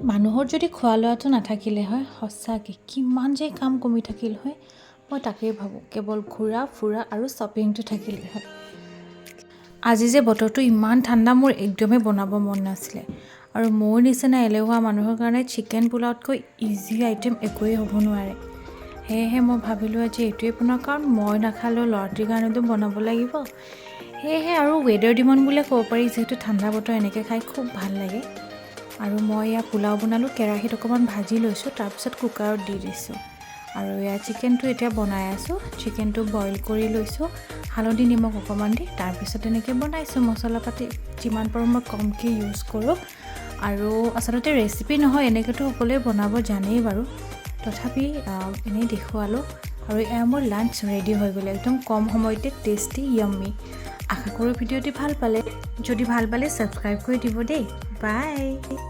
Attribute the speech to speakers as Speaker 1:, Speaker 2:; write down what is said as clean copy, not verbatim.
Speaker 1: মানুহৰ যদি খোৱা লোৱাটো নাথাকিলে হয় সঁচাকৈ কিমান যে কাম কমি থাকিল হয় মই তাকেই ভাবোঁ কেৱল ঘূৰা ফুৰা আৰু শ্বপিংটো থাকিলে হয় আজি যে বতৰটো ইমান ঠাণ্ডা মোৰ একদমেই বনাব মন নাছিলে আৰু মোৰ নিচিনা এলেহুৱা মানুহৰ কাৰণে চিকেন পোলাওতকৈ ইজি আইটেম একোৱেই হ'ব নোৱাৰে সেয়েহে মই ভাবিলোঁ আজি এইটোৱেই বনাওঁ কাৰণ মই নাখালেও ল'ৰাটোৰ কাৰণেতো বনাব লাগিব সেয়েহে আৰু ৱেডাৰ ডিমন বুলিয়ে ক'ব পাৰি যিহেতু ঠাণ্ডা বতৰ এনেকৈ খাই খুব ভাল লাগে আৰু মই ইয়াত পোলাও বনালোঁ কেৰাহীত অকণমান ভাজি লৈছোঁ তাৰপিছত কুকাৰত দি দিছোঁ আৰু ইয়াত চিকেনটো এতিয়া বনাই আছোঁ চিকেনটো বইল কৰি লৈছোঁ হালধি নিমখ অকণমান দি তাৰপিছত এনেকৈ বনাইছোঁ মছলা পাতি যিমান পাৰোঁ মই কমকৈ ইউজ কৰোঁ আৰু আচলতে ৰেচিপি নহয় এনেকৈতো সকলোৱে বনাব জানেই বাৰু তথাপি এনেই দেখুৱালোঁ আৰু এয়া মোৰ লাঞ্চ ৰেডি হৈ গ'ল একদম কম সময়তে টেষ্টি য়াম্মি আশা কৰোঁ ভিডিঅ'টি ভাল পালে যদি ভাল পালে ছাবস্ক্ৰাইব কৰি দিব দেই বাই